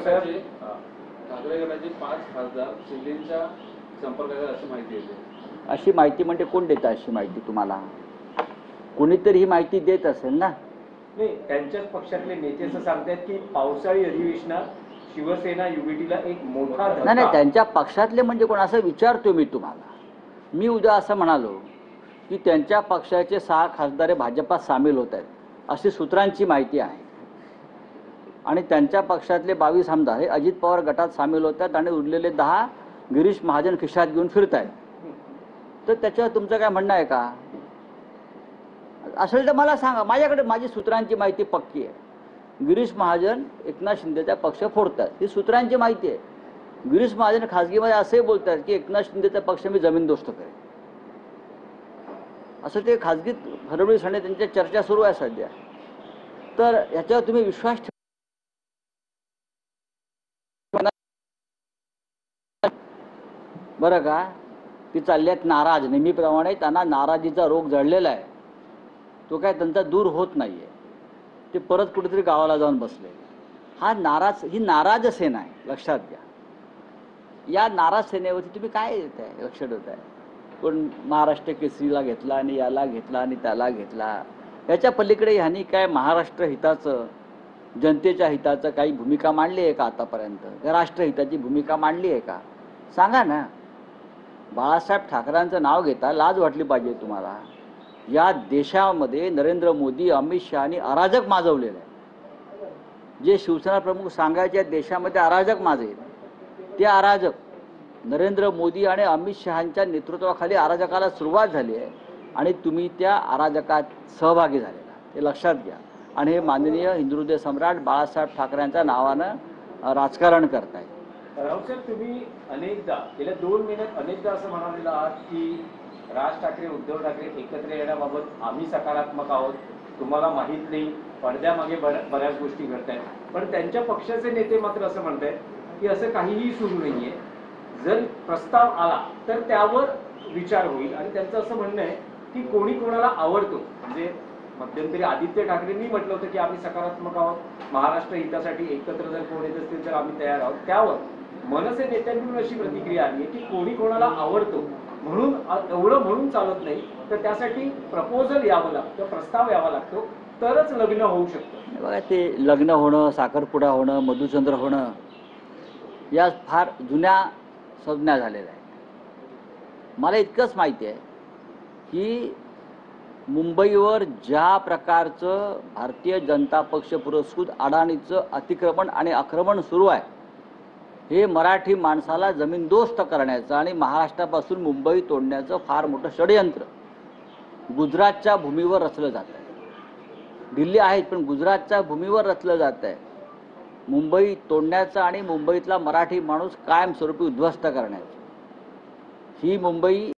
ठाकरे गटाचे 5 खासदार शिंदेच्या संपर्कात आहेत अशी माहिती येते. अशी माहिती म्हणजे कोण देतं अशी माहिती तुम्हाला? कोणीतरी ही माहिती देत असेल ना. नाही, त्यांच्याच पक्षातले नेते असं सांगतात की पावसाळी अधिवेशनात शिवसेना युबीटीला एक मोठा धक्का. नाही, त्यांच्या पक्षातले म्हणजे कोण असं विचारतो मी तुम्हाला. मी उद्या असं म्हणालो की त्यांच्या पक्षाचे 6 खासदार भाजपात सामील होत आहेत अशी सूत्रांची माहिती आहे आणि त्यांच्या पक्षातले 22 आमदार हे अजित पवार गटात सामील होतात आणि उरलेले 10 गिरीश महाजन खिशात घेऊन फिरत आहेत. तर त्याच्यावर तुमचं काय म्हणणं आहे का? असेल तर मला सांगा. माझ्याकडे माझी सूत्रांची माहिती पक्की आहे. गिरीश महाजन एकनाथ शिंदेचा पक्ष फोडतात ही सूत्रांची माहिती आहे. गिरीश महाजन खासगीमध्ये असे बोलतात की एकनाथ शिंदेचा पक्ष मी जमीनदोस्त करेन, असं ते खासगीत फडणवीस आणि त्यांच्या चर्चा सुरू आहे सध्या. तर याच्यावर तुम्ही विश्वास ठेवा बरं का? ती चालली आहेत नाराज. नेहमीप्रमाणे त्यांना नाराजीचा रोग जळलेला आहे. तो काय त्यांचा दूर होत नाहीये. ते परत कुठेतरी गावाला जाऊन बसले. ही नाराज सेना आहे, लक्षात घ्या. या नाराज सेनेवरती तुम्ही काय देत आहे, लक्ष देत आहे? पण महाराष्ट्र केसरीला घेतला आणि याला घेतला आणि त्याला घेतला. याच्या पलीकडे ह्यांनी काय महाराष्ट्र हिताचं, जनतेच्या हिताचं काही भूमिका मांडली आहे का आतापर्यंत? राष्ट्रहिताची भूमिका मांडली आहे का? सांगा ना. बाळासाहेब ठाकरेंचं नाव घेता लाज वाटली पाहिजे तुम्हाला. या देशामध्ये नरेंद्र मोदी, अमित शहानी अराजक माजवलेलं आहे. जे शिवसेना प्रमुख सांगायचे देशामध्ये अराजक माजेल, ते अराजक नरेंद्र मोदी आणि अमित शहांच्या नेतृत्वाखाली अराजकाला सुरुवात झाली आहे आणि तुम्ही त्या अराजकात सहभागी झालेला, हे लक्षात घ्या. आणि हे माननीय हिंदुहृदय सम्राट बाळासाहेब ठाकरेंच्या नावानं राजकारण करताय. रावसाहेब, तुम्ही अनेकदा गेल्या 2 महिन्यात अनेकदा असं म्हणालेलं आहात की राज ठाकरे, उद्धव ठाकरे एकत्र येण्याबाबत आम्ही सकारात्मक आहोत. तुम्हाला माहीत नाही पडद्यामागे बऱ्याच गोष्टी घडत आहेत. पण त्यांच्या पक्षाचे नेते मात्र असं म्हणतात की असं काहीही सुरू नाहीये. जर प्रस्ताव आला तर त्यावर विचार होईल. आणि त्यांचं असं म्हणणं आहे की कोणी कोणाला आवडतो. म्हणजे मध्यंतरी आदित्य ठाकरेंनी म्हटलं होतं की आम्ही सकारात्मक आहोत, महाराष्ट्र हितासाठी एकत्र जर कोण येत असतील तर आम्ही तयार आहोत. त्यावर मनसे नेत्यांकडून अशी प्रतिक्रिया आली आहे की कोणी कोणाला आवडतो म्हणून एवढं म्हणून चालत नाही, तर त्यासाठी प्रपोजल यावं लागतं, प्रस्ताव यावा लागतो, तरच लग्न होऊ शकतं. बघा, ते लग्न होणं, साखरपुडा होणं, मधुचंद्र होणं या फार जुन्या संज्ञा झालेल्या आहेत. मला इतकंच माहिती आहे की मुंबईवर ज्या प्रकारचं भारतीय जनता पक्ष पुरस्कृत अडाणीचं अतिक्रमण आणि आक्रमण सुरू आहे, हे मराठी माणसाला जमीनदोस्त करण्याचं आणि महाराष्ट्रापासून मुंबई तोडण्याचं फार मोठं षडयंत्र गुजरातच्या भूमीवर रचलं जात आहे. दिल्ली आहेत पण गुजरातच्या भूमीवर रचलं जात आहे. मुंबई तोडण्याचं आणि मुंबईतला मराठी माणूस कायमस्वरूपी उद्ध्वस्त करण्याचं. ही मुंबई